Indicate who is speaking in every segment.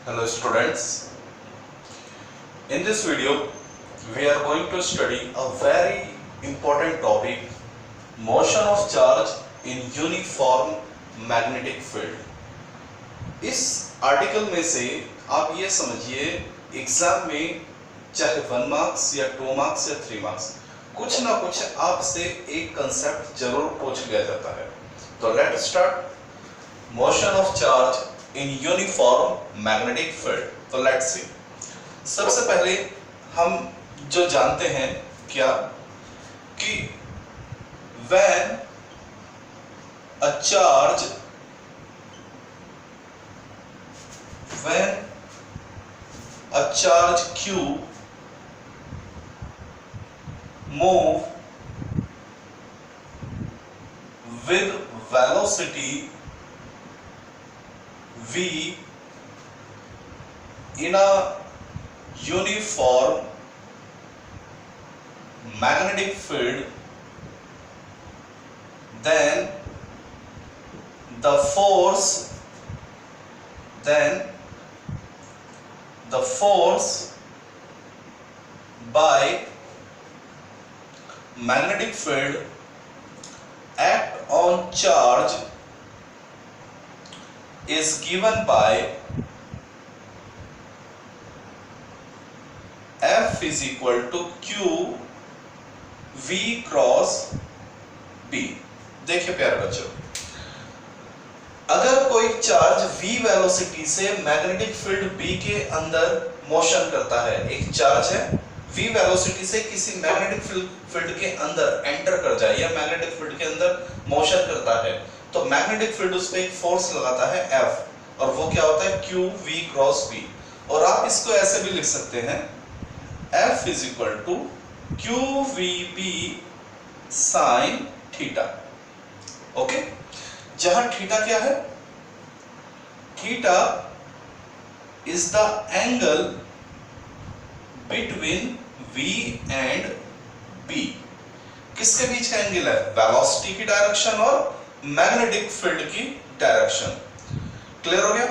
Speaker 1: Hello students, in this video we are going to study a very important topic, motion of charge in uniform magnetic field. इस article में से आप ये समझिए exam में चाहे 1 मार्क्स या 2 मार्क्स या 3 मार्क्स कुछ ना कुछ आपसे एक कंसेप्ट जरूर पूछ लिया जाता है। तो let start motion of charge in uniform magnetic field. तो लेट्स सी, सबसे पहले हम जो जानते हैं क्या कि when a charge Q move with velocity v in a uniform magnetic field, then the force by magnetic field act on charge is given by F is equal to Q V cross B। देखिए प्यारे बच्चों, अगर कोई charge V velocity से magnetic field B के अंदर motion करता है, एक चार्ज है V वेलोसिटी से किसी मैग्नेटिक फील्ड के अंदर एंटर कर जाए या मैग्नेटिक फील्ड के अंदर मोशन करता है, तो मैग्नेटिक फील्ड उस पर एक फोर्स लगाता है F, और वो क्या होता है Q V क्रॉस B। और आप इसको ऐसे भी लिख सकते हैं F is equal to Q V B sine theta. Okay, जहां थीटा क्या है? Theta is the angle between V and B। किसके बीच का एंगल है? वेलोसिटी की डायरेक्शन और मैग्नेटिक फील्ड की डायरेक्शन। क्लियर हो गया?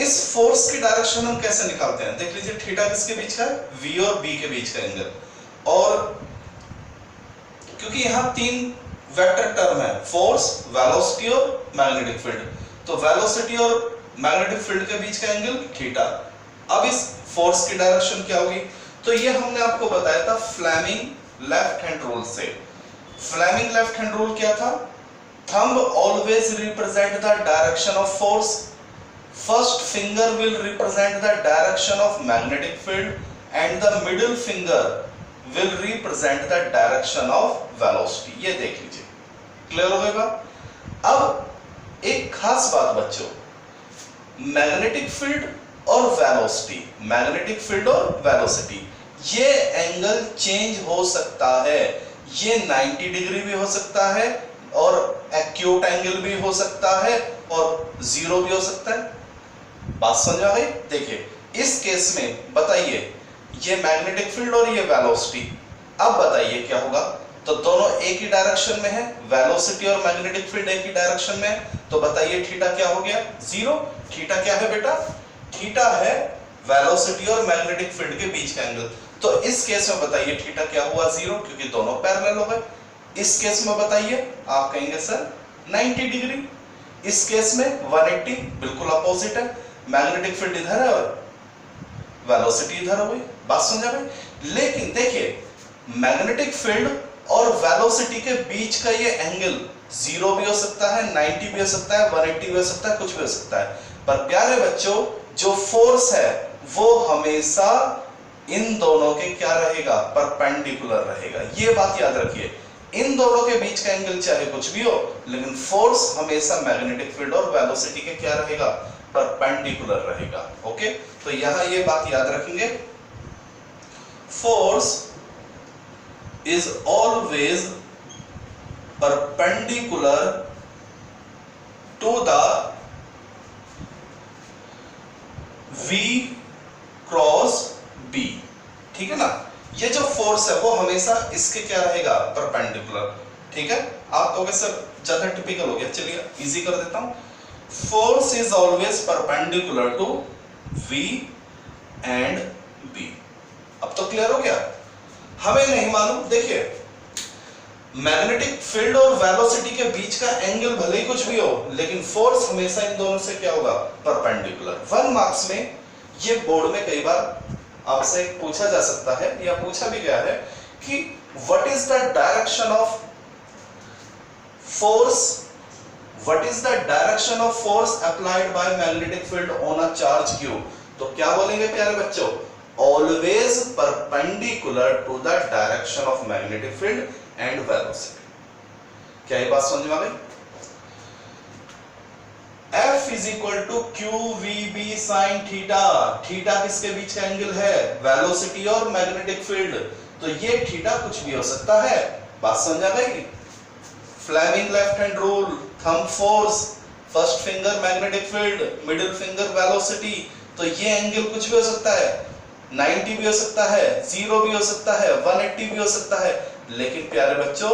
Speaker 1: इस फोर्स की डायरेक्शन हम कैसे निकालते हैं? देख लीजिए, थीटा किसके बीच का है? V और B के बीच का एंगल। और क्योंकि यहां 3 वेक्टर टर्म है, फोर्स, वेलोसिटी और मैग्नेटिक फील्ड, तो वेलोसिटी और मैग्नेटिक फील्ड के बीच का एंगल थीटा। अब इस फोर्स की डायरेक्शन क्या होगी? तो ये हमने आपको बताया था फ्लेमिंग लेफ्ट हैंड रूल से। फ्लेमिंग लेफ्ट हैंड रूल क्या था? Thumb always represent the direction of force, first finger will represent the direction of magnetic field and the middle finger will represent the direction of velocity. ये देख लीजिए, clear हो गया? अब एक खास बात बच्चों, मैग्नेटिक फील्ड और वेलोसिटी, मैग्नेटिक फील्ड और वेलोसिटी, ये एंगल चेंज हो सकता है। ये 90 डिग्री भी हो सकता है और एक्यूट एंगल भी हो सकता है और जीरो भी हो सकता है। बात समझ आ गई? देखिए, इस केस में बताइए, ये मैग्नेटिक फील्ड और ये वेलोसिटी, अब बताइए क्या होगा? तो दोनों एक ही डायरेक्शन में है, वेलोसिटी और मैग्नेटिक फील्ड एक ही डायरेक्शन में है, तो बताइए थीटा क्या हो गया? जीरो। थीटा क्या है बेटा? थीटा है वेलोसिटी और मैग्नेटिक फील्ड के बीच का एंगल। तो इस केस में बताइए थीटा क्या हुआ? जीरो, क्योंकि दोनों पैरेलल हो गए। इस केस में बताइए, आप कहेंगे सर 90 डिग्री। इस केस में 180, बिल्कुल अपोजिट है, मैग्नेटिक फील्ड इधर है और वेलोसिटी इधर हो गई। बात समझ आ गई? लेकिन देखिए, मैग्नेटिक फील्ड और वेलोसिटी के बीच का ये एंगल जीरो भी हो सकता है, 90 भी हो सकता है, 180 भी हो सकता है, कुछ भी हो सकता है, पर प्यारे बच्चों, जो फोर्स है वो हमेशा इन दोनों के क्या रहेगा? परपेंडिकुलर रहेगा। ये बात याद रखिए, इन दोनों के बीच का एंगल चाहे कुछ भी हो, लेकिन फोर्स हमेशा मैग्नेटिक फील्ड और वेलोसिटी के क्या रहेगा? परपेंडिकुलर रहेगा। ओके, तो यहां ये बात याद रखेंगे, force is always perpendicular to the V cross B। ठीक है ना? ये जो फोर्स है वो हमेशा इसके क्या रहेगा? परपेंडिकुलर। ठीक है, आप कहोगे सर ज्यादा टिपिकल हो गया, चलिए इजी कर देता हूं। Force is always perpendicular to V and B। अब तो क्लियर हो गया। हमें नहीं मालूम, देखिए मैग्नेटिक फील्ड और वेलोसिटी के बीच का एंगल भले ही कुछ भी हो, लेकिन फोर्स हमेशा इन दोनों से क्या होगा, परपेंडिकुलर। 1 मार्क्स में ये बोर्ड में कई बार आपसे पूछा जा सकता है या पूछा भी गया है कि what is the direction of force, what is the direction of force applied by magnetic field on a charge Q। तो क्या बोलेंगे प्यारे बच्चों, always perpendicular to the direction of magnetic field and velocity. क्या ये बात समझ में आ गई? F is equal to QVB sine theta. Theta किसके बीच का एंगल है, वेलोसिटी और मैग्नेटिक फील्ड। तो ये थीटा कुछ भी हो सकता है। बात समझ आ गई? Fleming left hand rule, thumb force, first finger magnetic field, middle finger velocity. तो ये एंगल कुछ भी हो सकता है, 90 भी हो सकता है, 0 भी हो सकता है, 180 भी हो सकता है। लेकिन प्यारे बच्चों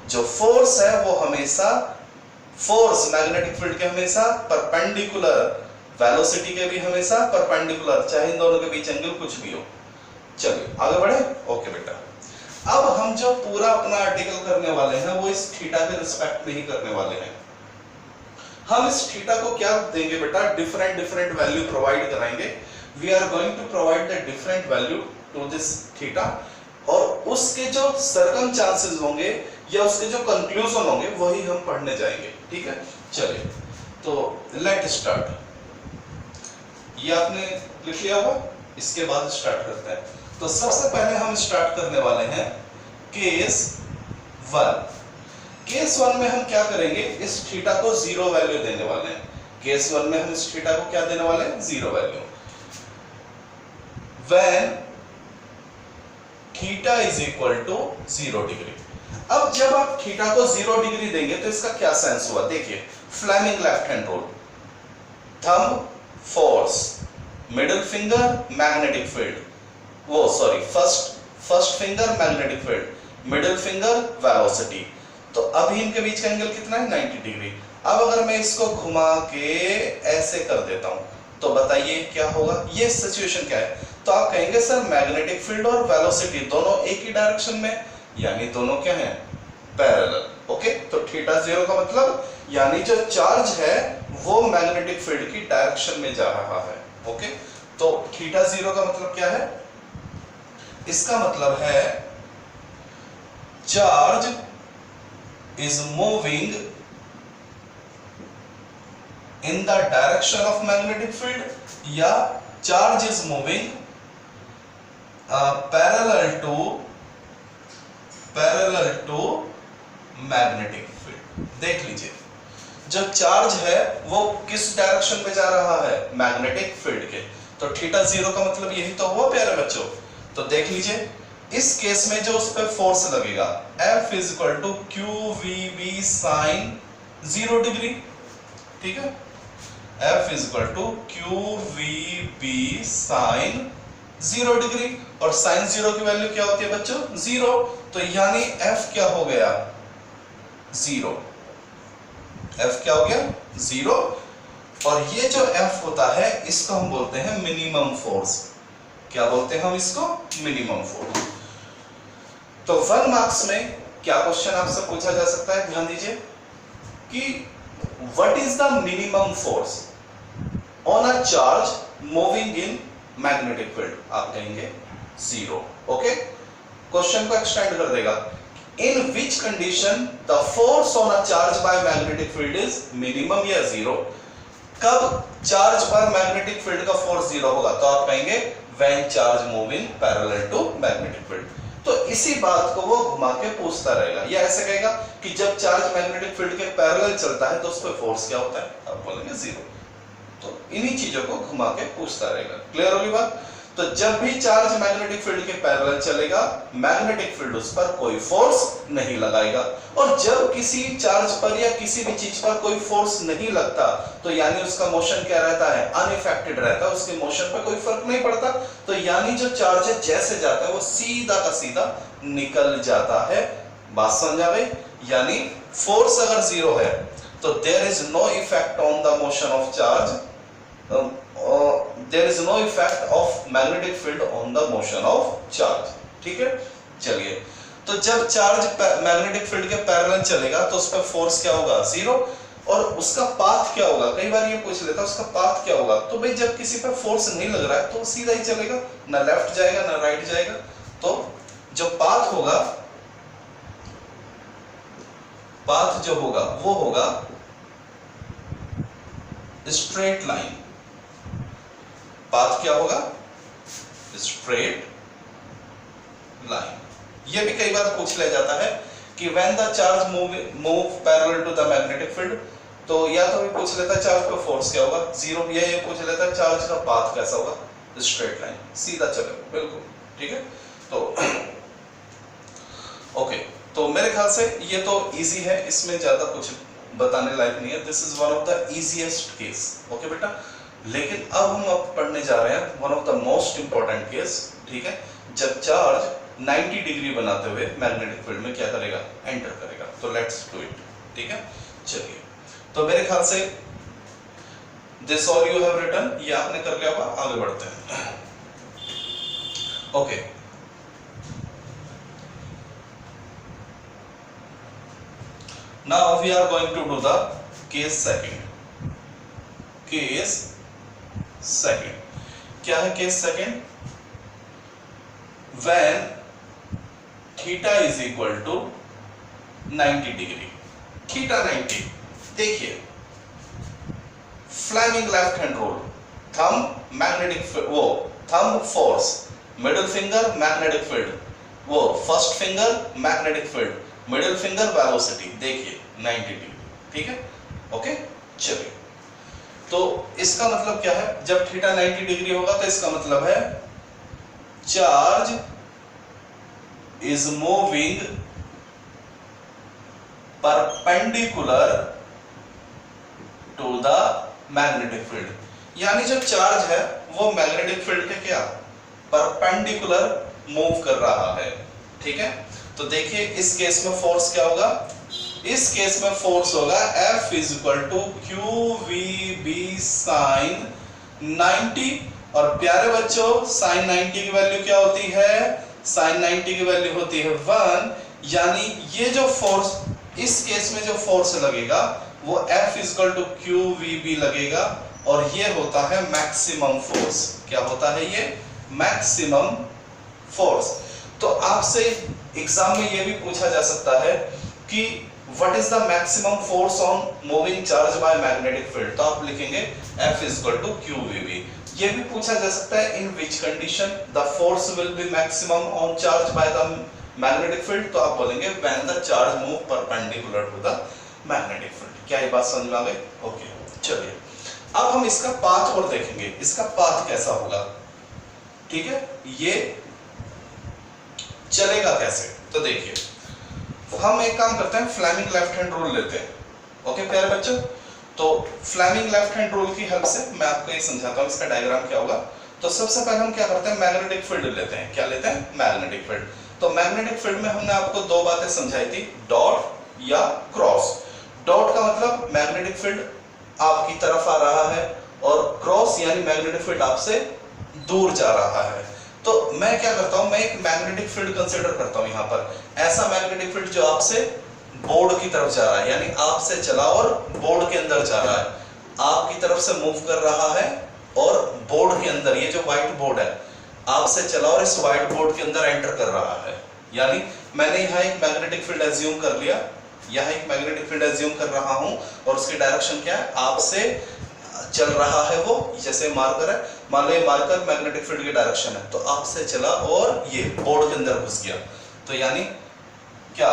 Speaker 1: जो फोर्स है वो हमेशा, फोर्स मैग्नेटिक फील्ड के हमेशा परपेंडिकुलर, वेलोसिटी के भी हमेशा परपेंडिकुलर, चाहे इन दोनों के बीच एंगल कुछ भी हो। चलिए आगे बढ़े। ओके बेटा, अब हम जो पूरा अपना आर्टिकल करने वाले हैं वो इस थीटा के रिस्पेक्ट में ही करने वाले हैं। हम इस थीटा को क्या देंगे बेटा, डिफरेंट वैल्यू प्रोवाइड कराएंगे। We are going to provide the different value to this theta, और उसके जो सर्कमस्टेंसेस होंगे या उसके जो कंक्लूजन होंगे वही हम पढ़ने जाएंगे। ठीक है, चलिए तो लेट स्टार्ट। ये आपने लिख लिया होगा, इसके बाद स्टार्ट करते हैं। तो सबसे पहले हम स्टार्ट करने वाले हैं केस 1। केस 1 में हम क्या करेंगे, इस थीटा को 0 वैल्यू देने वाले हैं। केस 1 में हम इस थीटा को क्या देने वाले हैं, 0 value. When theta is equal to 0 degree. अब जब आप थीटा को 0 डिग्री देंगे तो इसका क्या सेंस हुआ, देखिए Fleming left hand rule, thumb force, middle finger magnetic field, वो sorry first finger magnetic field, middle finger velocity. तो अभी इनके बीच का एंगल कितना है, 90 डिग्री। अब अगर मैं इसको घुमा के ऐसे कर देता हूं तो बताइए क्या होगा, ये सिचुएशन क्या है। तो आप कहेंगे सर मैग्नेटिक फील्ड और वेलोसिटी दोनों एक ही डायरेक्शन में, यानी दोनों क्या हैं, पैरेलल। ओके, तो थीटा 0 का मतलब यानी जो चार्ज है वो मैग्नेटिक फील्ड की डायरेक्शन में जा रहा है। ओके, तो थीटा 0 का मतलब क्या है, इसका मतलब है charge is moving in the direction of magnetic field या charge is moving parallel to magnetic field। देख लीजिए जो चार्ज है वो किस डायरेक्शन में जा रहा है, मैग्नेटिक फील्ड के। तो थीटा 0 का मतलब यही तो हुआ प्यारे बच्चों। तो देख लीजिए इस केस में जो उस पर फोर्स लगेगा F is equal to QVB sine 0 degree. ठीक है, F is equal to QVB sine 0 degree, और साइन 0 की वैल्यू क्या होती है बच्चों, 0। तो यानी F क्या हो गया, 0। F क्या हो गया, 0। और ये जो F होता है इसको हम बोलते हैं मिनिमम फोर्स। क्या बोलते हैं हम इसको, मिनिमम फोर्स। तो 1 मार्क्स में क्या क्वेश्चन आपसे पूछा जा सकता है, ध्यान दीजिए कि what is the minimum force on a charge moving in magnetic field. आप कहेंगे 0। ओके, क्वेश्चन को एक्सटेंड कर देगा, in which condition the force on a charge by magnetic field is minimum या 0। कब चार्ज पर मैग्नेटिक फील्ड का force 0 होगा, तो आप कहेंगे when charge moving parallel to magnetic field. तो इसी बात को वो घुमा के पूछता रहेगा, या ऐसे कहेगा कि जब चार्ज मैग्नेटिक फील्ड के पैरेलल चलता है तो उस पर फोर्स क्या होता है, आप बोलेंगे 0। तो इन्हीं चीजों को घुमा के पूछता रहेगा। क्लियर होगी बात। तो जब भी चार्ज मैग्नेटिक फील्ड के पैरेलल चलेगा मैग्नेटिक फील्ड उस पर कोई फोर्स नहीं लगाएगा, और जब किसी चार्ज पर या किसी भी चीज पर कोई फोर्स नहीं लगता तो यानी उसका मोशन क्या रहता है, अनइफेक्टेड रहता है, उसके मोशन पर कोई फर्क नहीं पड़ता। तो यानी जो चार्ज है जैसे जाता है वो सीधा का सीधा निकल जाता है। बात समझ आ गई, यानी फोर्स अगर 0 है तो there is no effect on the motion of charge, there is no effect of magnetic field on the motion of charge. ठीक है, चलिए, तो जब चार्ज मैग्नेटिक फील्ड के पैरेलल चलेगा तो उस पर फोर्स क्या होगा, जीरो, और उसका पाथ क्या होगा, कई बार ये पूछ लेता है उसका पाथ क्या होगा, तो भाई जब किसी पर फोर्स नहीं लग रहा है तो सीधा ही चलेगा, ना लेफ्ट जाएगा ना राइट जाएगा। तो जो पाथ होगा, पाथ जो होगा वो होगा स्ट्रेट लाइन। पाथ क्या होगा, स्ट्रेट लाइन। ये भी कई बार पूछ लिया जाता है कि when the charge move parallel to the magnetic field, तो या तो भी पूछ लेता है चार्ज का फोर्स क्या होगा, जीरो, या ये पूछ लेता है चार्ज का पाथ कैसा होगा, स्ट्रेट लाइन, सीधा चलेगा, बिल्कुल। ठीक है, तो ओके, तो मेरे ख्याल से ये तो इजी है, इसमें ज्यादा कुछ बताने लायक नहीं है। This is one of the easiest case. Okay बेटा, लेकिन अब हम पढ़ने जा रहे हैं one of the most important case. ठीक है, जब चार्ज 90 डिग्री बनाते हुए मैग्नेटिक फील्ड में क्या करेगा, एंटर करेगा। तो लेट्स डू इट। ठीक है, चलिए, तो मेरे ख्याल से this all you have written, ये आपने कर लिया होगा। आगे बढ़ते हैं। Okay, now we are going to do the case second. Case second क्या है case second? When theta is equal to 90 degree, theta 90, देखिए Fleming left hand rule, thumb magnetic, वो thumb force, middle finger magnetic field, वो first finger magnetic field, middle finger velocity, देखिए 90 degree. ठीक है, okay, चलिए, तो इसका मतलब क्या है, जब थीटा 90 डिग्री होगा तो इसका मतलब है charge is moving perpendicular to the magnetic field. यानी जो चार्ज है वो मैग्नेटिक फील्ड के क्या, परपेंडिकुलर मूव कर रहा है। ठीक है, तो देखिए इस केस में फोर्स क्या होगा, इस केस में फोर्स होगा F is equal to QVB sine 90। और प्यारे बच्चों, साइन 90 की वैल्यू क्या होती है, साइन 90 की वैल्यू होती है 1। यानी ये जो फोर्स, इस केस में जो फोर्स लगेगा वो F is equal to QVB लगेगा, और ये होता है मैक्सिमम फोर्स। क्या होता है ये, मैक्सिमम फोर्स। तो आपसे एग्जाम में ये भी पूछा जा सकता है कि what is the maximum force on moving charge by magnetic field, तो आप लिखेंगे F is equal to QVB। ये भी पूछा जा सकता है in which condition the force will be maximum on charge by the magnetic field, तो आप बोलेंगे when the charge move perpendicular to the magnetic field. क्या ये बात समझ में आ गई? ओके, चलिए, अब हम इसका पाथ और देखेंगे, इसका पाथ कैसा होगा। ठीक है, ये चलेगा कैसे, तो देखिए हम एक काम करते हैं, फ्लेमिंग लेफ्ट हैंड रूल लेते हैं। ओके प्यारे बच्चों, तो फ्लेमिंग लेफ्ट हैंड रूल की हेल्प से मैं आपको ये समझाता हूँ इसका डायग्राम क्या होगा। तो सबसे पहले हम क्या करते हैं, मैग्नेटिक फील्ड लेते हैं। क्या लेते हैं, मैग्नेटिक फील्ड। तो मैग्नेटिक फील्ड में हमने आपको दो बातें समझाई थी, डॉट या क्रॉस। डॉट का मतलब मैग्नेटिक फील्ड आपकी तरफ आ रहा है, और क्रॉस यानी मैग्नेटिक फील्ड आपसे दूर जा रहा है। तो मैं क्या करता हूं, मैं एक मैग्नेटिक फील्ड कंसीडर करता हूं यहाँ पर, ऐसा मैग्नेटिक फील्ड जो आपसे बोर्ड की तरफ जा रहा है, यानी आपसे चला और बोर्ड के अंदर जा रहा है, आपकी तरफ से मूव कर रहा है और बोर्ड के अंदर, ये जो व्हाइट बोर्ड है, आपसे चला और इस व्हाइट बोर्ड के अंदर एंटर कर रहा है। यानी मैंने यहाँ एक मैग्नेटिक फील्ड एज्यूम कर लिया, यहाँ एक मैग्नेटिक फील्ड एज्यूम कर रहा हूँ, और उसकी डायरेक्शन क्या है, आपसे चल रहा है वो, जैसे मार्कर है, मान लो ये मार्कर मैग्नेटिक फील्ड की डायरेक्शन है, तो आपसे चला और ये बोर्ड के अंदर घुस गया, तो यानी क्या,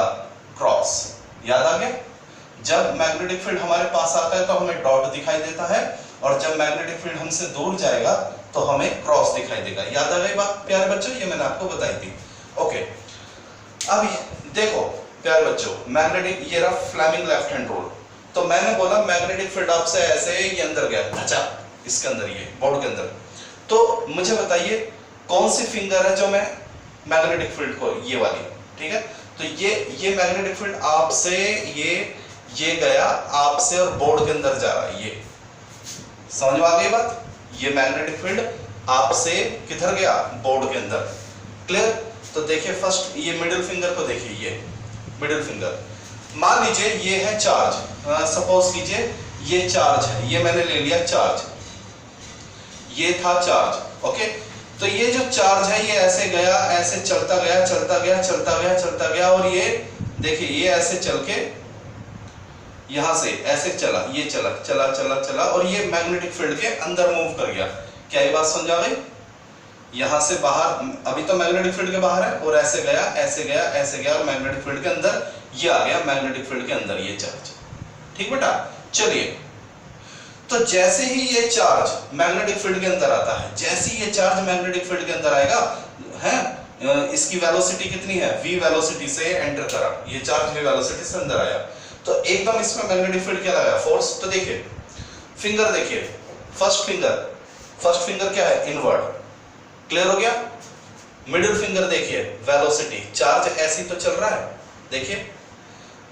Speaker 1: क्रॉस। याद आ गया, जब मैग्नेटिक फील्ड हमारे पास आता है तो हमें डॉट दिखाई देता है, और जब मैग्नेटिक फील्ड हमसे दूर जाएगा तो हमें क्रॉस दिखाई देगा। याद आ गई बात प्यारे बच्चों, ये मैंने आपको बताई थी। ओके, अब देखो प्यारे बच्चों, मैग्नेटिक, ये रहा फ्लेमिंग लेफ्ट हैंड रूल। तो मैंने बोला मैग्नेटिक फील्ड आपसे ऐसे ये अंदर गया, अच्छा इसके अंदर, ये बोर्ड के अंदर, तो मुझे बताइए कौन सी फिंगर है जो मैं मैग्नेटिक फील्ड को, ये वाली, ठीक है, तो ये मैग्नेटिक फील्ड आपसे ये गया आपसे और बोर्ड के अंदर जा रहा है, ये समझ में आ गई बात, ये मैग्नेटिक फील्ड आपसे किधर गया, बोर्ड के अंदर। क्लियर? तो देखिए फर्स्ट ये मिडिल फिंगर को देखिए, ये मिडिल फिंगर, मान लीजिए ये है चार्ज, सपोज कीजिए ये चार्ज है, ये मैंने ले लिया चार्ज, ये था चार्ज। ओके, तो ये जो चार्ज है ये ऐसे गया, ऐसे चलता गया चलता गया चलता गया चलता गया, और ये देखिए ये ऐसे चल के यहां से ऐसे चला, ये चला चला चला चला, और ये मैग्नेटिक फील्ड के अंदर मूव कर गया। क्या ये बात समझ आ गई? यहां से बाहर, अभी तो मैग्नेटिक फील्ड के बाहर है, और ऐसे गया ऐसे गया ऐसे गया, और मैग्नेटिक फील्ड के अंदर ये आ गया, मैग्नेटिक फील्ड के अंदर ये चार्ज। ठीक बेटा, चलिए, तो जैसे ही ये चार्ज मैग्नेटिक फील्ड के अंदर आता है, जैसे ही ये चार्ज मैग्नेटिक फील्ड के अंदर आएगा, है इसकी वेलोसिटी कितनी है, v वेलोसिटी से एंटर करा, ये चार्ज v वेलोसिटी से अंदर आया, तो एकदम इसमें मैग्नेटिक फील्ड क्या लगा, फोर्स। तो देखिए फिंगर देखिए, फर्स्ट फिंगर क्या है, इनवर्ड। क्लियर हो गया? मिडिल फिंगर देखिए, वेलोसिटी, चार्ज ऐसी तो चल रहा है, देखिए,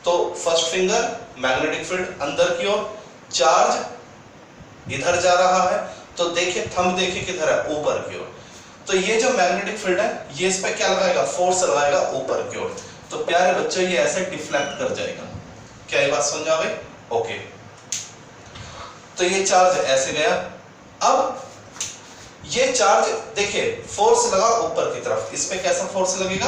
Speaker 1: तो फर्स्ट फिंगर मैग्नेटिक फील्ड अंदर की ओर, चार्ज इधर जा रहा है, तो देखिए थंब देखिए किधर है, ऊपर की ओर। तो ये जो मैग्नेटिक फील्ड है ये इस पे क्या लगाएगा, फोर्स लगाएगा ऊपर की ओर। तो प्यारे बच्चों ये ऐसे डिफ्लेक्ट कर जाएगा। क्या ये बात समझ आ गई? ओके, तो ये चार्ज ऐसे गया, अब ये चार्ज देखिए फोर्स लगा ऊपर की तरफ, इस पे कैसा फोर्स लगेगा,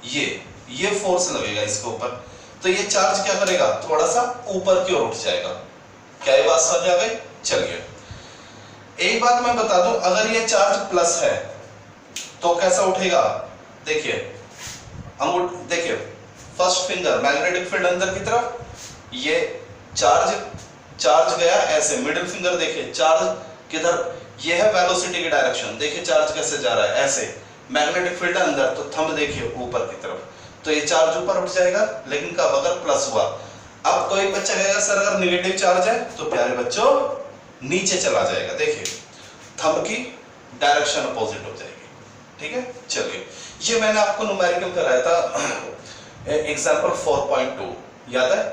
Speaker 1: ये फोर्स लगेगा इसके ऊपर, तो ये चार्ज क्या करेगा, थोड़ा सा ऊपर की ओर उठ जाएगा। क्या ये बात समझ आ गई? चलिए एक बात मैं बता दूं, अगर ये चार्ज प्लस है तो कैसा उठेगा, देखिए अंगूठ देखिए, फर्स्ट फिंगर मैग्नेटिक फील्ड अंदर की तरफ, ये चार्ज गया ऐसे, मिडिल फिंगर देखिए चार्ज किधर, ये है वेलोसिटी की डायरेक्शन, देखिए चार्ज कैसे जा रहा है ऐसे, मैग्नेटिक फील्ड अंदर, तो थंब देखिए ऊपर की तरफ, तो ये चार्ज ऊपर उठ जाएगा, लेकिन कब, अगर प्लस हुआ। अब कोई बच्चा कहेगा सर अगर निगेटिव चार्ज है, तो प्यारे बच्चों नीचे चला जाएगा, देखिए थंब की डायरेक्शन अपोजिट हो जाएगी। ठीक है, चलिए ये मैंने आपको न्यूमेरिकल कराया था एग्जांपल 4.2, याद है?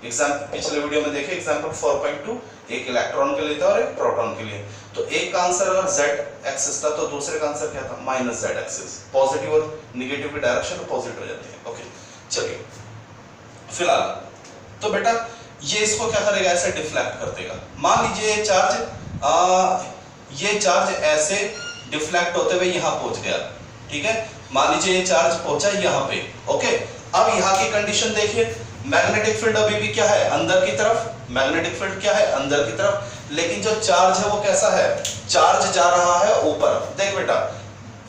Speaker 1: पिछले वीडियो में देखे एग्जांपल 4.2, एक इलेक्ट्रॉन के लिए था और एक प्रोटॉन के लिए। तो एक का आंसर अगर z एक्सिस था, तो दूसरे का आंसर क्या था, माइनस z एक्सिस। पॉजिटिव और निगेटिव की डायरेक्शन अपोजिट हो जाती है। ओके, चलिए फिलहाल तो बेटा ये इसको क्या करेगा, ऐसे डिफ्लेक्ट कर देगा। मान लीजिए ये चार्ज ऐसे डिफ्लेक्ट होते हुए यहाँ पहुंच गया। ठीक है, मान लीजिए ये चार्ज पहुंचा यहाँ पे। ओके, अब यहाँ की कंडीशन देखिए, मैग्नेटिक फील्ड अभी भी क्या है, अंदर की तरफ, मैग्नेटिक फील्ड क्या है, अंदर की तरफ, लेकिन जो चार्ज है वो कैसा है, चार्ज जा रहा है ऊपर। देख बेटा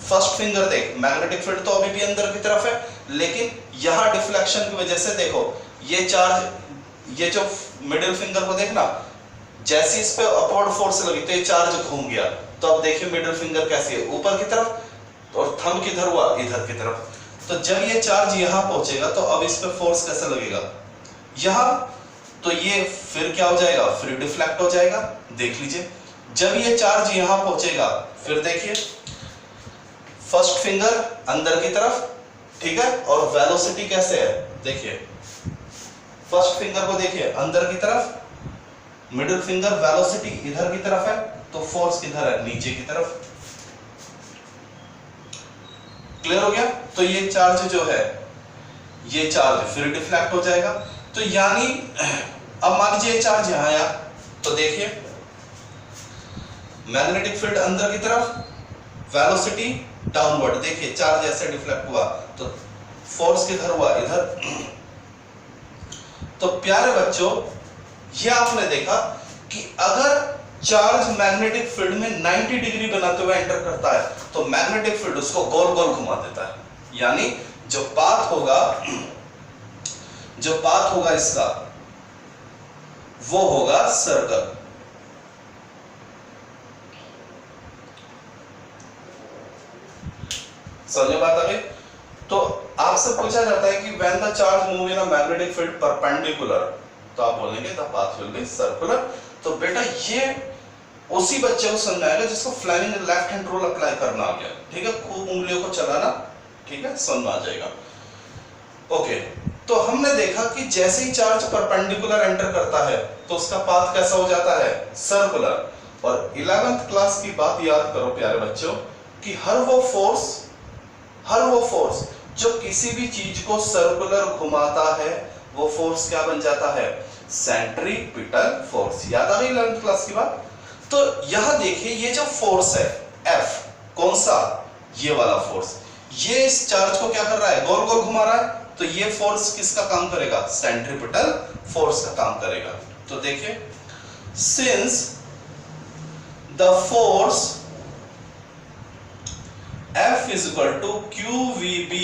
Speaker 1: फर्स्ट फिंगर देख, मैग्नेटिक फील्ड तो अभी भी अंदर की तरफ है, लेकिन यहाँ डिफ्लेक्शन की वजह से देखो ये चार्ज, ये जो मिडिल फिंगर को देखना, जैसे इस पे अपवर्ड फोर्स लगी तो ये चार्ज घूम गया। तो अब देखिए मिडिल फिंगर कैसी है, ऊपर की तरफ, और थंब किधर हुआ, इधर की तरफ। तो जब ये चार्ज यहाँ पहुंचेगा तो अब इस पे फोर्स कैसा लगेगा, यहाँ, तो ये फिर क्या हो जाएगा, फिर डिफ्लेक्ट हो जाएगा। देख लीजिए जब ये चार्ज यहाँ पहुंचेगा, फिर देखिए फर्स्ट फिंगर अंदर की तरफ, ठीक है, और वेलोसिटी कैसे है, देखिए फर्स्ट फिंगर को देखिए अंदर की तरफ, मिडिल फिंगर वेलोसिटी इधर की तरफ है, तो फोर्स किधर है, नीचे की तरफ। क्लियर हो गया? तो ये चार्ज जो है, ये चार्ज फिर डिफ्लेक्ट हो जाएगा। तो यानी अब मान लीजिए ये चार्ज यहां आया, तो देखिए मैग्नेटिक फील्ड अंदर की तरफ, वेलोसिटी डाउनवर्ड, देखिए चार्ज ऐसे डिफ्लेक्ट हुआ, तो फोर्स किधर हुआ, इधर। तो प्यारे बच्चों ये आपने देखा कि अगर चार्ज मैग्नेटिक फील्ड में 90 डिग्री बनाते हुए एंटर करता है, तो मैग्नेटिक फील्ड उसको गोल गोल घुमा देता है। यानी जो पाथ होगा इसका, वो होगा सर्कल। समझे बात आ गई? तो आपसे पूछा जाता है कि when the charge move in a magnetic field perpendicular, तो आप बोलेंगे the path will be circular. तो बेटा ये उसी बच्चे को समझाएगा जिसको Fleming left hand rule apply करना आ गया। ठीक है, खूब उंगलियों को चलाना, ठीक है, समझ आ जाएगा। ओके, तो हमने देखा कि जैसे ही चार्ज परपेंडिकुलर एंटर करता है तो उसका पाथ कैसा हो जाता है, सर्कुलर। और 11th क्लास की बात याद करो प्यारे बच्चों कि हर वो फोर्स जो किसी भी चीज को सर्कुलर घुमाता है वो फोर्स क्या बन जाता है, सेंट्रीपिटल फोर्स। याद आ गई 11th क्लास की बात। तो यहां देखिए ये जो फोर्स है F, कौन सा, ये वाला फोर्स, ये इस चार्ज को क्या कर रहा है, गोल गोल घुमा रहा है। तो ये फोर्स किसका काम करेगा, सेंट्रीपिटल फोर्स का काम करेगा। तो देखिए since the force F is equal to QVB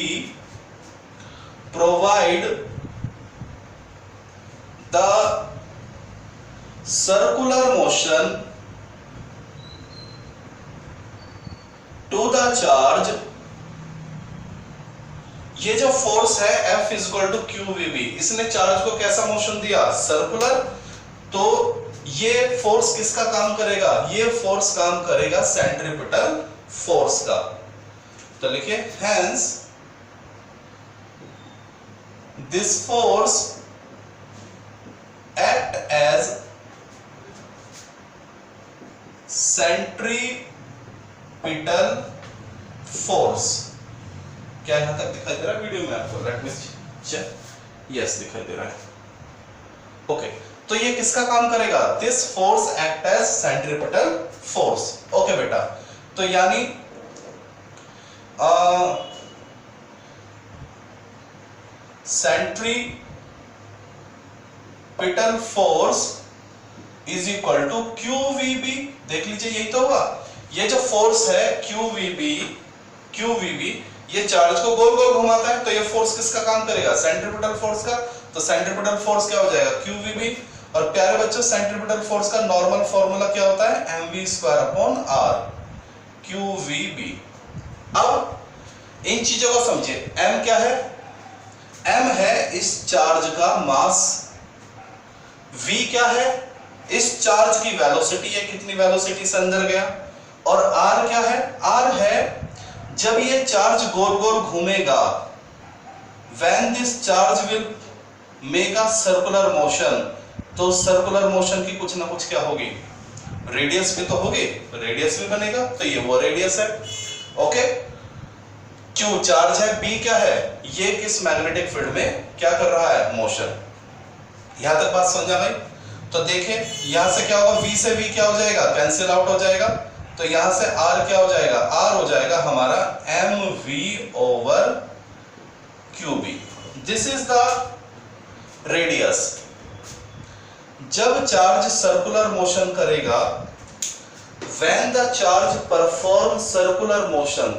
Speaker 1: provide the circular motion to the charge। ये जो फोर्स है F is equal to QVB, इसने चार्ज को कैसा मोशन दिया, सर्कुलर। तो ये फोर्स किसका काम करेगा, ये फोर्स काम करेगा सेंट्रीपिटल फोर्स का। तो लिखिए hence this force act as centripetal force। क्या यहां तक दिखाई दे रहा है वीडियो में आपको, लेट मी चेक, यस दिखाई दे रहा है। ओके, तो ये किसका काम करेगा, this force act as centripetal force. Okay बेटा, तो यानी centripetal force is equal to QVB। देख लीजिए यही तो होगा, ये जो फोर्स है QVB ये चार्ज को गोल गोल घुमाता है। तो ये फोर्स किसका काम करेगा, सेंट्रीपिटल फोर्स का। तो सेंट्रीपिटल फोर्स क्या हो जाएगा, QVB। और प्यारे बच्चों सेंट्रीपिटल फोर्स का नॉर्मल फॉर्मूला क्या होता है, mv²/r, QVB। अब इन चीजों को समझिए, m क्या है, m है इस चार्ज का मास, v क्या है, इस चार्ज की वेलोसिटी है, कितनी वेलोसिटी से अंदर गया, और r क्या है, r है जब ये चार्ज गोल गोल घूमेगा, when this charge will make a circular motion, तो सर्कुलर मोशन की कुछ ना कुछ क्या होगी, रेडियस भी तो होगी, रेडियस भी बनेगा। तो ये वो रेडियस है। ओके, Q चार्ज है, B क्या है, ये किस मैग्नेटिक फील्ड में क्या कर रहा है, मोशन। यहां तक बात समझ आ गई। तो देखें यहां से क्या होगा, V से V क्या हो जाएगा, कैंसिल आउट हो जाएगा। तो यहां से R क्या हो जाएगा, R हो जाएगा हमारा mv/QB। This is the radius. जब चार्ज सर्कुलर मोशन करेगा, when the charge perform circular motion,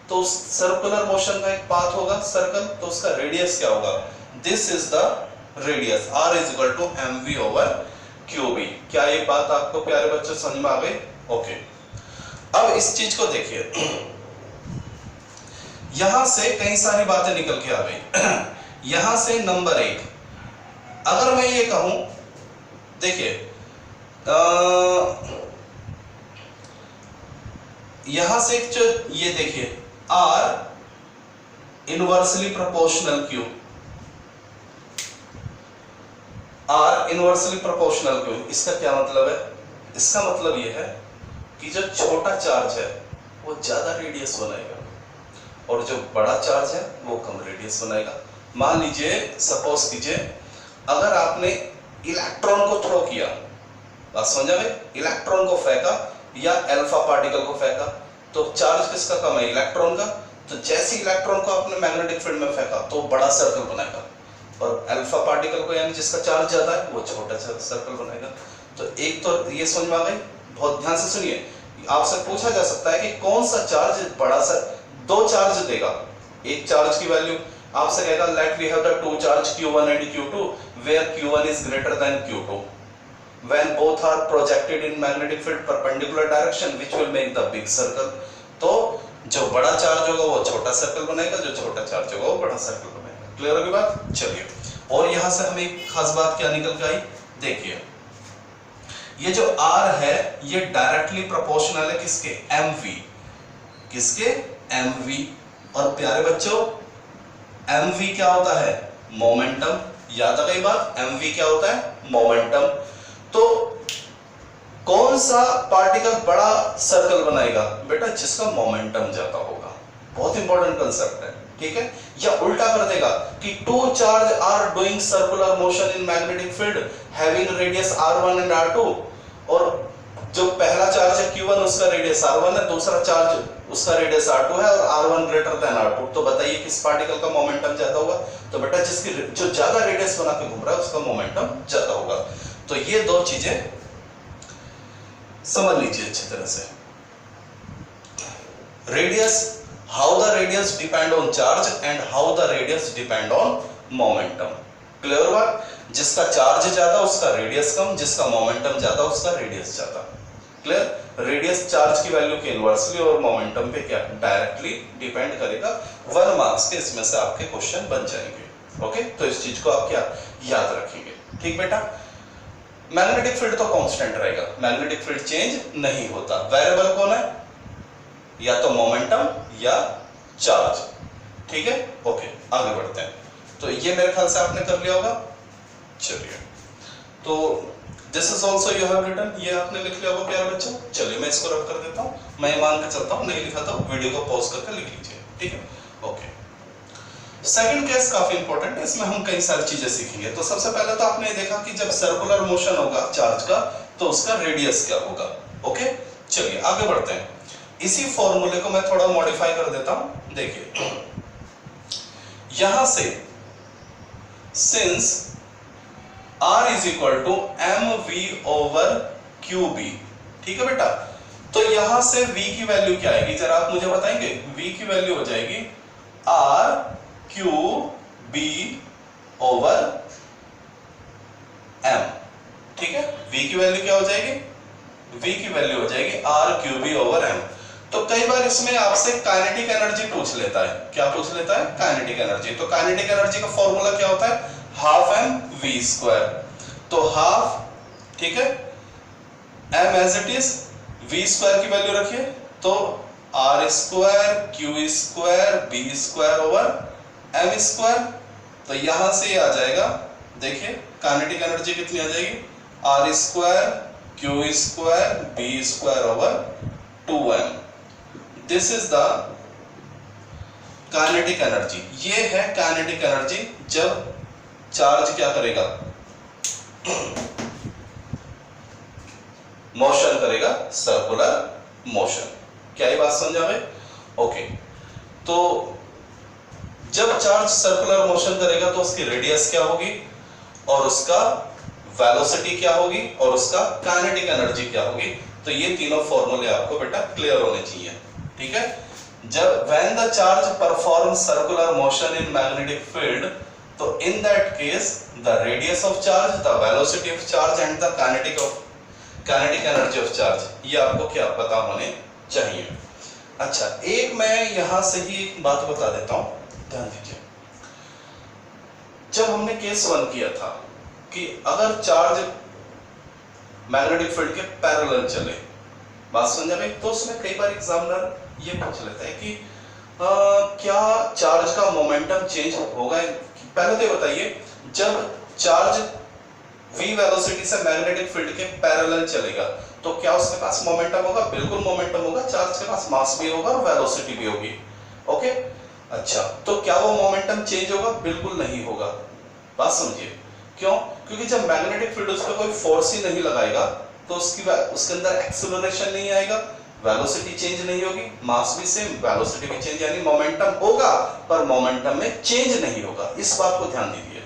Speaker 1: तो सर्कुलर मोशन का एक पाथ होगा सर्कल, तो उसका रेडियस क्या होगा, this is the radius, r is equal to mv/QB। क्या ये बात आपको प्यारे बच्चों समझ में आ गई। ओके, अब इस चीज को देखिए, यहां से कई सारी बातें निकल के आ गई। यहां से नंबर 1, अगर मैं ये कहूं, देखिए यहां से जो ये देखिए R inversely proportional Q, R inversely proportional Q, इसका क्या मतलब है, इसका मतलब ये है कि जो छोटा चार्ज है वो ज्यादा रेडियस बनाएगा और जो बड़ा चार्ज है वो कम रेडियस बनाएगा। मान लीजिए, सपोज कीजिए, अगर आपने इलेक्ट्रॉन को थ्रो किया, बात समझ आ गई, इलेक्ट्रॉन को फेंका या अल्फा पार्टिकल को फेंका, तो चार्ज किसका कम है, इलेक्ट्रॉन का। तो जैसे इलेक्ट्रॉन को आपने मैग्नेटिक फील्ड में फेंका तो बड़ा सर्कल बनाएगा, और अल्फा पार्टिकल को यानी जिसका चार्ज ज्यादा है वो छोटा सर्कल बनाएगा। तो एक तो ये समझ में आ गई, बहुत ध्यान से सुनिए। आपसे पूछा जा सकता है कि कौन सा चार्ज बड़ा सा, दो चार्ज देगा, एक चार्ज की वैल्यू आपसे कहेगा let we have the two charge Q1 and Q2 where Q1 is greater than Q2 when both are projected in magnetic field perpendicular direction which will make the big circle। तो जो बड़ा charge होगा वो छोटा circle बनाएगा, जो छोटा charge होगा वो बड़ा सर्कल बनाएगा। क्लियर होगी बात। चलिए, और यहां से हमें एक खास बात क्या निकल के आई, देखिए ये जो R है ये डायरेक्टली प्रोपोर्शनल है किसके, mv, किसके, mv। और प्यारे बच्चों mv क्या होता है, मोमेंटम। याद आ गई बात, mv क्या होता है, मोमेंटम। तो कौन कौन सा पार्टिकल बड़ा सर्कल बनाएगा बेटा? जिसका मोमेंटम ज्यादा होगा। बहुत इंपॉर्टेंट कंसेप्ट है, ठीक है। या उल्टा कर देगा कि two charge are doing circular motion in magnetic field having radius r1 and r2, और जो पहला चार्ज है q1 उसका रेडियस r1 है, दूसरा चार्ज उसका रेडियस r2 है और r1 ग्रेटर देन r2, तो बताइए किस पार्टिकल का मोमेंटम ज्यादा होगा? तो बेटा जिसकी जो ज्यादा रेडियस बना के घूम रहा है उसका मोमेंटम ज्यादा होगा। तो ये दो चीजें समझ लीजिए अच्छी तरह से। Radius, how the radius depend on charge and how the radius depend on momentum. Clear हुआ? जिसका चार्ज ज्यादा उसका रेडियस कम, जिसका मोमेंटम ज्यादा उसका रेडियस ज्यादा। क्लियर? रेडियस चार्ज की वैल्यू के इनवर्सली और मोमेंटम पे क्या डायरेक्टली डिपेंड करेगा। 1 मार्क्स के इसमें से आपके क्वेश्चन बन जाएंगे। ओके, तो इस चीज को आप क्या याद रखेंगे? ठीक बेटा। मैग्नेटिक फील्ड तो कांस्टेंट रहेगा, मैग्नेटिक फील्ड चेंज नहीं होता। वेरिएबल कौन है? या तो मोमेंटम या चार्ज। ठीक है, ओके आगे बढ़ते हैं। तो ये मेरे ख्याल से आपने कर लिया होगा। चलिए, तो this is also you have written, ये आपने लिख लिया होगा प्यारे बच्चों। चलिए मैं इसको रब कर देता हूँ, मैं मान के चलता हूँ, नहीं लिखा था वीडियो को पॉज करके लिख लीजिए। ठीक है, ओके। सेकंड केस काफी इंपॉर्टेंट है, इसमें हम कई सारी चीजें सीखेंगे। तो सबसे पहले तो आपने देखा कि जब सर्कुलर मोशन होगा चार्ज का तो उसका रेडियस क्या होगा। ओके, चलिए आगे बढ़ते हैं। इसी फॉर्मूले को मैं थोड़ा मॉडिफाई कर देता हूं। देखिए यहां से since R is equal to mv/qb, ठीक है बेटा, तो यहां से v की वैल्यू क्या आएगी जरा आप मुझे बताएंगे? v की वैल्यू हो जाएगी r/m, ठीक है। v की वैल्यू क्या हो जाएगी? v की वैल्यू हो जाएगी r/m। तो कई बार इसमें आपसे काइनेटिक एनर्जी पूछ लेता है। क्या पूछ लेता है? Kinetic energy. तो काइनेटिक एनर्जी का फॉर्मूला क्या होता है? Half m v square. तो हाफ, ठीक है, m as it is, v square की वैल्यू रखिए, तो r square q square b square over m square. तो यहां से आ जाएगा, देखिए काइनेटिक एनर्जी कितनी आ जाएगी? r square q square b square over 2m। This is the kinetic energy. ये है काइनेटिक एनर्जी जब चार्ज क्या करेगा? मोशन करेगा, सर्कुलर मोशन। क्या ये बात समझा भाई? ओके, तो जब चार्ज सर्कुलर मोशन करेगा तो उसकी रेडियस क्या होगी और उसका वेलोसिटी क्या होगी और उसका काइनेटिक एनर्जी क्या होगी। तो ये तीनों फॉर्मूले आपको बेटा क्लियर होने चाहिए। ठीक है, जब when the charge performs circular motion in magnetic field, तो in that case the radius of charge, the velocity of charge and the kinetic energy of charge, ये आपको क्या पता होने चाहिए। अच्छा, एक मैं यहां से ही एक बात बता देता हूं, ध्यान दीजिए। जब हमने केस 1 किया था कि अगर चार्ज मैग्नेटिक फील्ड के पैरेलल चले, बात समझा भाई, तो उसमें कई बार एग्जामिनर ये पूछ लेता है कि क्या चार्ज का मोमेंटम चेंज होगा? पहले तो बताइए, जब चार्ज v वेलोसिटी से मैग्नेटिक फील्ड के पैरेलल चलेगा तो क्या उसके पास मोमेंटम होगा? बिल्कुल मोमेंटम होगा। चार्ज के पास मास भी होगा और वेलोसिटी भी होगी। ओके, अच्छा, तो क्या वो मोमेंटम चेंज होगा? बिल्कुल नहीं होगा। बात समझिए, क्यों? क्योंकि जब मैग्नेटिक फील्ड उस पर कोई फोर्स ही नहीं लगाएगा तो उसके अंदर एक्सेलरेशन नहीं आएगा, वेलोसिटी चेंज नहीं होगी, मास भी सेम, वेलोसिटी भी चेंज, यानी मोमेंटम होगा पर मोमेंटम में चेंज नहीं होगा। इस बात को ध्यान दीजिए।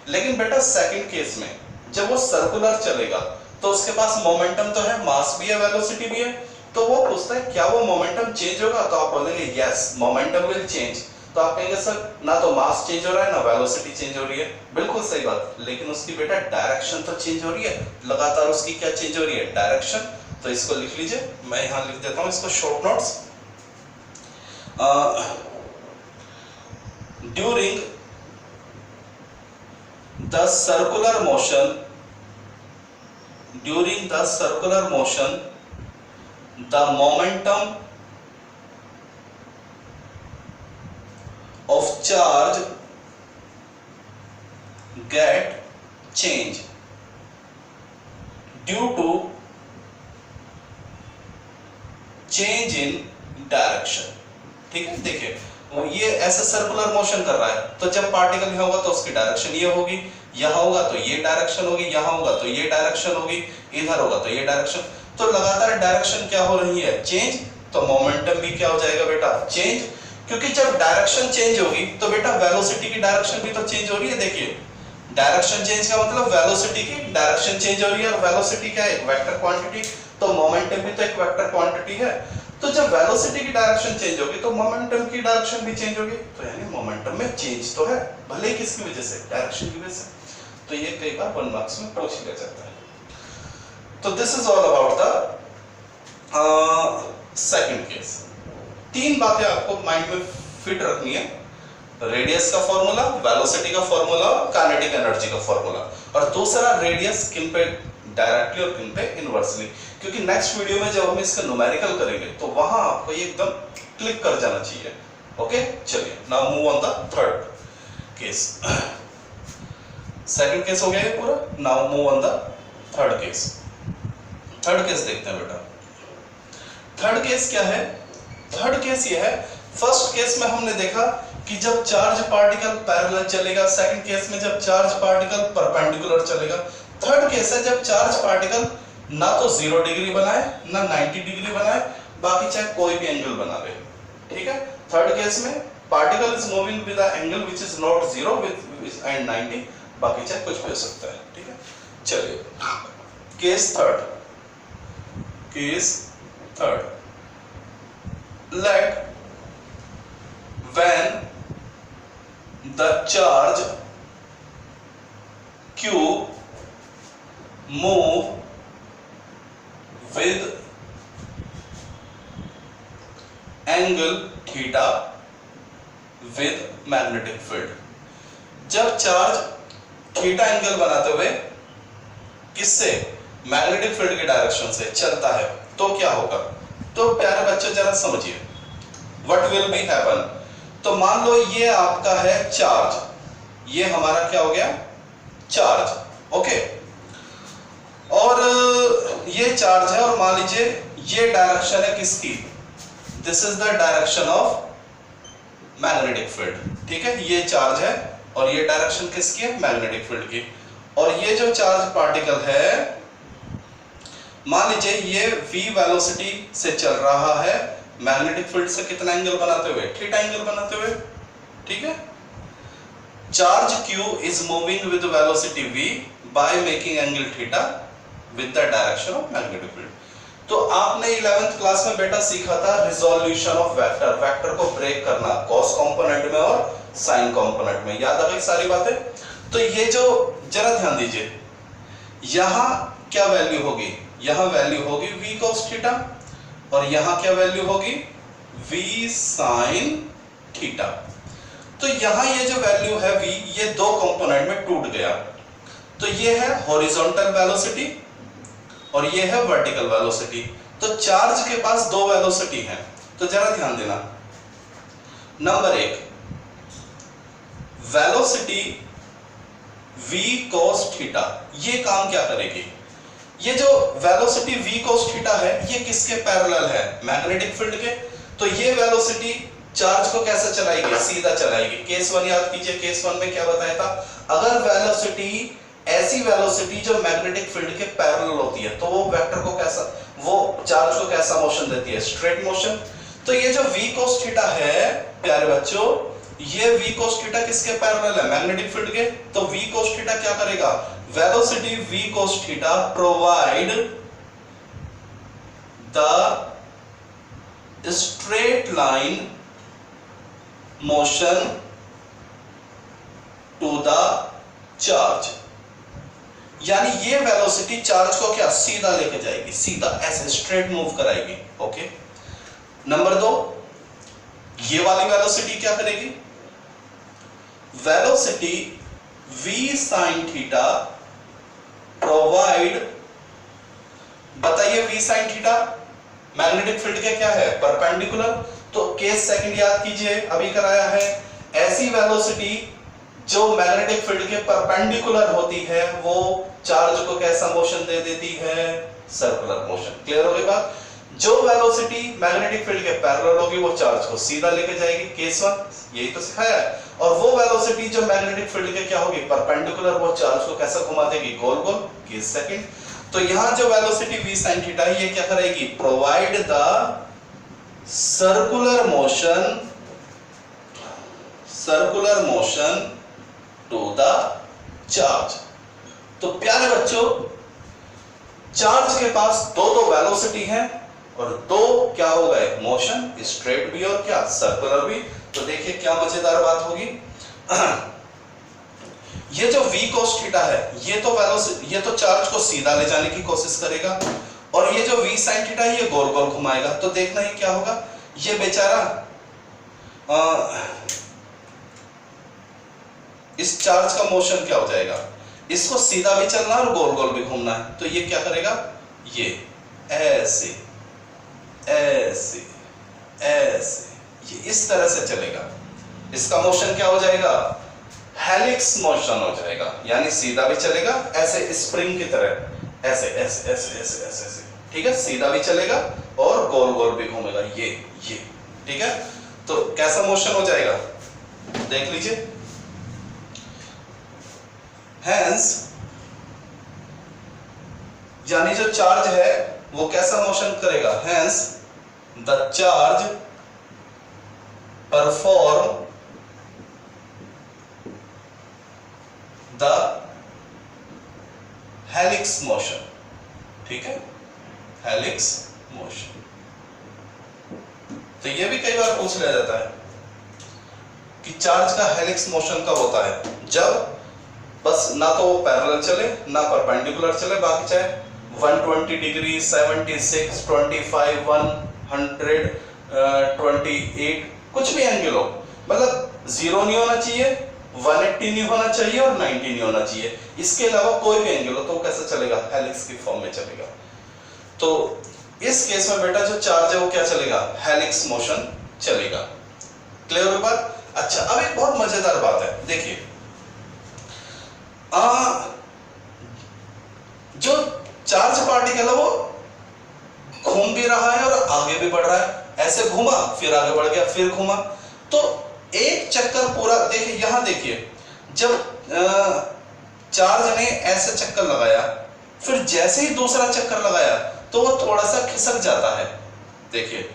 Speaker 1: लेकिन बेटा सेकंड केस में जब वो सर्कुलर चलेगा तो उसके पास मोमेंटम तो है, मास भी है, वेलोसिटी भी है, तो वो पूछता है क्या वो मोमेंटम चेंज होगा? तो आप बोलेंगे यस, मोमेंटम विल चेंज। तो आप कहेंगे सर ना तो मास चेंज हो रहा है ना वेलोसिटी चेंज हो रही है। बिल्कुल सही बात, लेकिन उसकी बेटा डायरेक्शन तो चेंज हो रही है, लगातार उसकी क्या चेंज हो रही है? डायरेक्शन। तो इसको लिख लीजिए, मैं यहां लिख देता हूं इसको short notes. During the circular motion the momentum of charge get change due to change in direction. ठीक है, देखिए ये ऐसे सर्कुलर मोशन कर रहा है, तो जब पार्टिकल यहाँ होगा तो उसकी डायरेक्शन ये होगी, यहाँ होगा तो ये डायरेक्शन होगी, यहाँ होगा तो ये डायरेक्शन होगी, इधर होगा तो ये डायरेक्शन। तो लगातार डायरेक्शन क्या हो रही है, चेंज। तो मोमेंटम भी क्या हो जाएगा बेटा, चेंज। क्योंकि जब डायरेक्शन चेंज होगी तो बेटा वेलोसिटी की डायरेक्शन भी तो चेंज हो रही है। देखिए डायरेक्शन चेंज का मतलब वेलोसिटी की डायरेक्शन चेंज हो रही है, और वेलोसिटी क्या है, एक वेक्टर क्वांटिटी, तो मोमेंटम भी तो एक वेक्टर क्वांटिटी है। तो जब वेलोसिटी की डायरेक्शन चेंज होगी तो मोमेंटम की डायरेक्शन भी चेंज होगी, तो यानी मोमेंटम में चेंज तो है, भले ही किसकी वजह से, डायरेक्शन की वजह से। तो ये कई बार 1 मार्क्स में पूछ लिया जाता है। तो this is all about the second case. 3 बातें आपको माइंड में फिट रखनी है, रेडियस का फॉर्मूला, वेलोसिटी का फॉर्मूला, काइनेटिक एनर्जी का फॉर्मूला। और दूसरा रेडियस किन पे डायरेक्टली और किन पे इनवर्सली, क्योंकि नेक्स्ट वीडियो में जब हम इसका न्यूमेरिकल करेंगे तो वहां आपको ये एकदम क्लिक कर जाना चाहिए। ओके, चलिए now move on the third case. Second case हो गया ये पूरा, now move on the third case. Third case देखते हैं बेटा। थर्ड केस क्या है, थर्ड केस ये है, फर्स्ट केस में हमने देखा कि जब चार्ज पार्टिकल पैरेलल चलेगा, सेकंड केस में जब चार्ज पार्टिकल परपेंडिकुलर चलेगा, थर्ड केस है जब चार्ज पार्टिकल ना तो 0 डिग्री बनाए ना 90 डिग्री बनाए, बाकी चाहे कोई भी एंगल बना ले। ठीक है, थर्ड केस में particle is moving with a angle which is not 0 with and 90, बाकी चाहे कुछ भी हो सकता है। ठीक है, चलिए case third. Case third, let when the charge q move with angle theta with magnetic field। जब चार्ज थीटा एंगल बनाते हुए किससे, मैग्नेटिक फील्ड की डायरेक्शन से चलता है, तो क्या होगा। तो प्यारे बच्चों जरा समझिए, व्हाट विल बी हैपन। तो मान लो ये आपका है चार्ज, ये हमारा क्या हो गया, चार्ज। ओके, और ये चार्ज है, और मान लीजिए ये डायरेक्शन है किसकी, this is the direction of magnetic field. ठीक है, ये चार्ज है और ये डायरेक्शन किसकी है, मैग्नेटिक फील्ड की। और ये जो चार्ज पार्टिकल है, मान लीजिए ये v वेलोसिटी से चल रहा है, मैग्नेटिक फील्ड से कितना एंगल बनाते हुए, थीटा एंगल बनाते हुए। ठीक है, charge q is moving with velocity v by making angle theta with the direction of magnetic field. तो आपने 11th क्लास में बेटा सीखा था रिजोल्यूशन ऑफ वेक्टर, वेक्टर को ब्रेक करना कॉस कंपोनेंट में और साइन कंपोनेंट में, याद आ गई सारी बातें। तो ये जो जरा ध्यान दीजिए, यहां क्या वैल्यू होगी, यहां वैल्यू होगी v cos थीटा, और यहां क्या वैल्यू होगी, v sin थीटा। तो यहां ये जो वैल्यू है v, ये 2 कंपोनेंट में टूट गया। तो ये है हॉरिजॉन्टल वेलोसिटी और ये है वर्टिकल वेलोसिटी। तो चार्ज के पास 2 वेलोसिटी हैं, तो जरा ध्यान देना। Number 1, velocity v cos theta, ये काम क्या करेगी, ये जो वेलोसिटी v cos थीटा है, ये किसके पैरेलल है, मैग्नेटिक फील्ड के। तो ये वेलोसिटी चार्ज को कैसे चलाएगी, सीधा चलाएगी। केस 1 याद कीजिए, केस 1 में क्या बताया था, अगर वेलोसिटी ऐसी वेलोसिटी जो मैग्नेटिक फील्ड के पैरेलल होती है, तो वो वेक्टर को कैसा, वो चार्ज को कैसा मोशन देती है, स्ट्रेट मोशन। तो ये जो v cos थीटा है प्यारे बच्चों, ये v cos थीटा किसके पैरेलल है, मैग्नेटिक फील्ड के। तो v cos थीटा क्या करेगा, velocity v cos theta provide the straight line motion to the charge, यानी ये वेलोसिटी चार्ज को क्या सीधा लेके जाएगी, सीधा ऐसे स्ट्रेट मूव कराएगी। ओके, नंबर 2, ये वाली वेलोसिटी क्या करेगी, velocity v sin theta provide, बताइए v sin theta magnetic field के क्या है, परपेंडिकुलर। तो केस सेकंड याद कीजिए, अभी कराया है, ऐसी वेलोसिटी जो मैग्नेटिक फील्ड के परपेंडिकुलर होती है, वो चार्ज को कैसा मोशन दे देती है, सर्कुलर मोशन। क्लियर हो गई बात। जो वेलोसिटी मैग्नेटिक फील्ड के पैरेलल होगी वो चार्ज को सीधा लेके जाएगी, केस 1 यही तो सिखाया है। और वो वेलोसिटी जो मैग्नेटिक फील्ड के क्या होगी, परपेंडिकुलर, वो चार्ज को कैसा घुमा देगी, गोल गोल, केस 2। तो यहां जो वेलोसिटी v sin थीटा है ये क्या करेगी, provide the circular motion to the charge. तो प्यारे बच्चों, चार्ज के पास दो वेलोसिटी है और दो क्या हो गए, मोशन, स्ट्रेट भी और क्या, सर्कुलर भी। तो देखिए क्या मजेदार बात होगी। ये जो v cos थीटा है ये तो चार्ज को सीधा ले जाने की कोशिश करेगा, और ये जो v sin थीटा है ये गोल गोल घुमाएगा। तो देखना ही क्या होगा, ये बेचारा इस चार्ज का मोशन क्या हो जाएगा, इसको सीधा भी चलना और गोल गोल भी घूमना है। तो ये क्या करेगा, ये ऐसे ऐसे ऐसे, ये इस तरह से चलेगा। इसका मोशन क्या हो जाएगा, हेलिक्स मोशन हो जाएगा, यानी सीधा भी चलेगा ऐसे स्प्रिंग की तरह, ऐसे ऐसे ऐसे ऐसे ऐसे ऐसे, ठीक है, सीधा भी चलेगा और गोल गोल भी घूमेगा, ये, ठीक है। तो कैसा मोशन हो जाएगा, देख लीजिए। Hence, यानी जो चार्ज है वो कैसा मोशन करेगा, Hence, the charge perform the helix motion, ठीक है, हेलिक्स मोशन। तो ये भी कई बार पूछ लिया जाता है कि चार्ज का हेलिक्स मोशन कब होता है, जब बस ना तो वो पैरेलल चले ना परपेंडिकुलर चले, बाकी चाहे 120 डिग्री, 76, 25, 128 कुछ भी एंगल हो, मतलब 0 नहीं होना चाहिए, 180 नहीं होना चाहिए और 90 नहीं होना चाहिए। इसके अलावा कोई भी एंगल हो तो वो कैसा चलेगा, हेलिक्स की फॉर्म में चलेगा। तो इस केस में बेटा जो चार्ज है वो क्या चलेगा, हेलिक्स मोशन चलेगा। क्लियर हुई बात। अच्छा, अब एक बहुत मजेदार बात है, देखिए जो चार्ज पार्टिकल है वो घूम भी रहा है और आगे भी बढ़ रहा है, ऐसे घूमा फिर आगे बढ़ गया फिर घूमा, तो एक चक्कर पूरा, देखिए यहां देखिए, जब चार्ज ने ऐसे चक्कर लगाया फिर जैसे ही दूसरा चक्कर लगाया तो वो थोड़ा सा खिसक जाता है, देखिए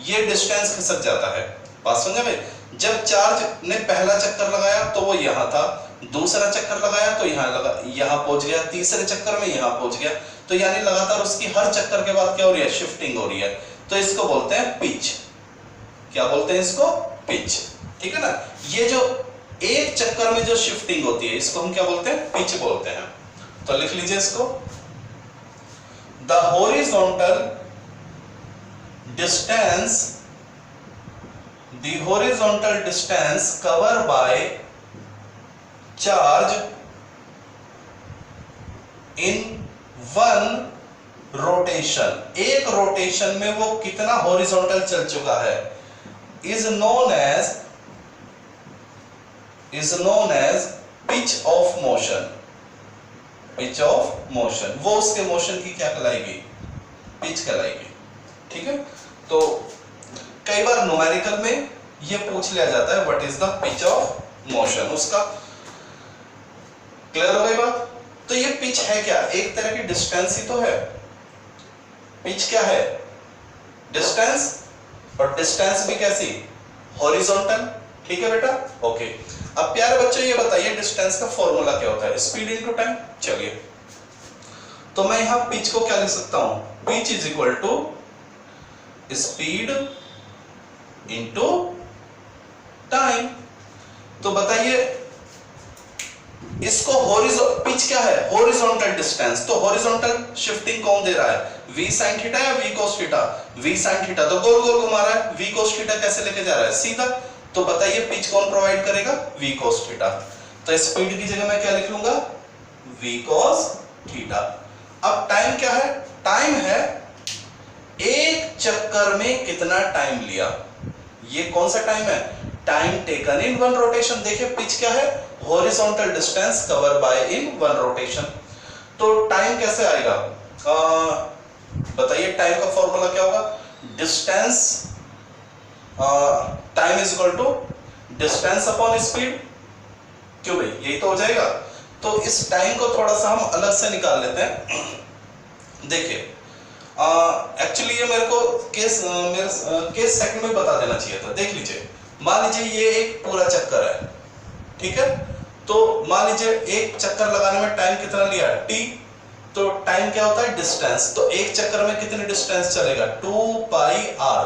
Speaker 1: ये डिस्टेंस खिसक जाता है, बात समझे भाई। जब चार्ज ने पहला चक्कर लगाया तो वो यहां था, दूसरा चक्कर लगाया तो यहां पहुंच गया, तीसरे चक्कर में यहां पहुंच गया, तो यानी लगातार उसकी हर चक्कर के बाद क्या हो रही है, शिफ्टिंग हो रही है। तो इसको बोलते हैं पिच, क्या बोलते हैं इसको, पिच, ठीक है ना। ये जो एक चक्कर में जो शिफ्टिंग होती है इसको हम क्या बोलते हैं, पिच बोलते हैं। तो लिख लीजिए इसको, the horizontal distance cover by charge in one rotation, एक रोटेशन में वो कितना हॉरिजॉन्टल चल चुका है, is known as pitch of motion, pitch of motion, वो उसके मोशन की क्या कहलाएगी, पिच कहलाएगी, ठीक है। तो कई बार न्यूमेरिकल में ये पूछ लिया जाता है what is the pitch of motion, उसका। क्लियर हो गई बात। तो ये पिच है क्या, एक तरह की डिस्टेंस ही तो है, पिच क्या है, डिस्टेंस, और डिस्टेंस भी कैसी, हॉरिजॉन्टल, ठीक है बेटा, ओके। अब प्यारे बच्चों ये बताइए डिस्टेंस का फॉर्मूला क्या होता है, स्पीड इनटू टाइम। चलिए, तो मैं यहां पिच को क्या लिख सकता हूं, pitch is equal to speed into time. तो बताइए इसको पिच क्या है, हॉरिजॉन्टल डिस्टेंस, तो हॉरिजॉन्टल शिफ्टिंग कौन दे रहा है, v sin थीटा या v cos theta, v sin theta तो गोल गोल घुमा रहा है, v cos थीटा कैसे लेके जा रहा है, सीधा। तो बताइए पिच कौन प्रोवाइड करेगा, v cos थीटा। तो स्पीड की जगह मैं क्या लिख लूंगा, v cos थीटा। अब टाइम क्या है, टाइम है एक चक्कर में कितना टाइम लिया, ये कौन सा टाइम है, time taken in one rotation. देखिए पिच क्या है, horizontal distance cover by in one rotation. तो टाइम कैसे आएगा, बताइए टाइम का फॉर्मूला क्या होगा? Distance, time is equal to distance upon speed. क्यों भाई, यही तो हो जाएगा। तो इस टाइम को थोड़ा सा हम अलग से निकाल लेते हैं। देखिए एक्चुअली ये मेरे को केस सेकंड में बता देना चाहिए था। देख लीजिए, मान लीजिए ये एक पूरा चक्कर है, ठीक है। तो मान लीजिए एक चक्कर लगाने में टाइम कितना लिया? t। तो टाइम क्या होता है? डिस्टेंस। तो एक चक्कर में कितने डिस्टेंस चलेगा? 2 पाई r।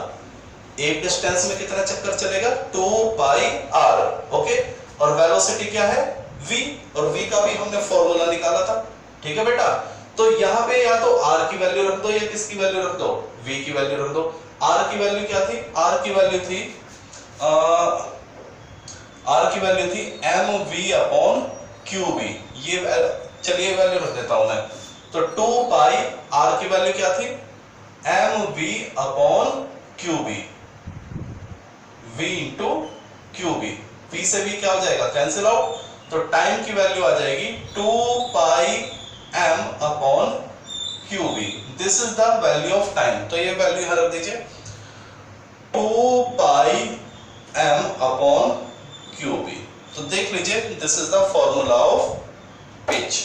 Speaker 1: एक डिस्टेंस में कितना चक्कर चलेगा? 2 पाई r। ओके, और वेलोसिटी क्या है? v, और v का भी हमने फॉर्मूला निकाला था, ठीक है बेटा। तो यहाँ पे या तो r की वैल्यू रख दो या किसकी वैल्यू रख दो? v की वैल्यू रख दो। r की वैल्यू क्या थी? r की वैल्यू थी mv अपॉन qb। ये चलिए वैल्यू रख देता हूं मैं। तो 2 पाई r की वैल्यू क्या थी? mv upon qb, v into qb। v से v क्या हो जाएगा? Cancel out. तो टाइम की वैल्यू आ जाएगी 2 पाई m upon qb। This is the value of time. तो ये वैल्यू यहां रख दीजिए, 2 पाई m अपॉन qb। तो देख लीजिए, this is the formula of pitch.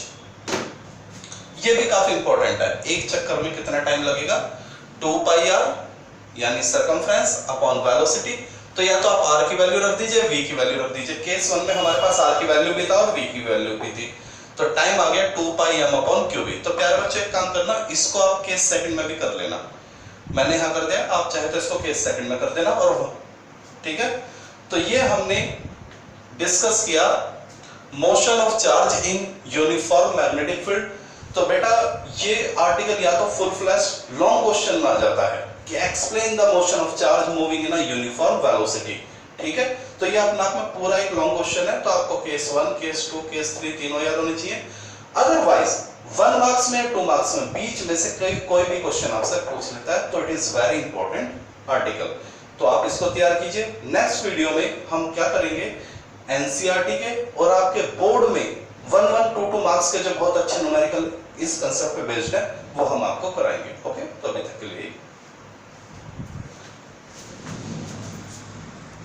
Speaker 1: ये भी काफी इंपॉर्टेंट है। एक चक्कर में कितना टाइम लगेगा? 2 पाई r यानी सरकमफ्रेंस अपॉन वेलोसिटी। तो या तो आप r की वैल्यू रख दीजिए, v की वैल्यू रख दीजिए। केस 1 में हमारे पास r की वैल्यू भी था और v की वैल्यू भी थी। तो टाइम आ गया 2 पाई m अपॉन qb। तो प्यारे बच्चे एक काम करना, इसको आप केस सेकंड में भी कर लेना। मैंने यहां कर दिया, आप चाहे तो इसको केस सेकंड में कर देना। और ठीक है, तो ये हमने डिस्कस किया motion of charge in uniform magnetic field. तो बेटा ये आर्टिकल या तो फुल फ्लैश लॉन्ग क्वेश्चन में आ जाता है कि explain the motion of charge moving in a uniform velocity, ठीक है। तो ये अपना आप में पूरा एक लॉन्ग क्वेश्चन है। तो आपको केस 1, केस 2, केस 3 तीनों याद होने चाहिए। अदरवाइज 1 मार्क्स में 2 मार्क्स में बीच में से कोई भी क्वेश्चन आपसे पूछ लेता है, तो it is very important article. तो आप इसको तैयार कीजिए। नेक्स्ट वीडियो में हम क्या करेंगे, एनसीईआरटी के और आपके बोर्ड में 1, 2, 2 मार्क्स के जो बहुत अच्छे न्यूमेरिकल इस कंसेप्ट पे बेस्ड है वो हम आपको कराएंगे। ओके, तो अभी तक के लिए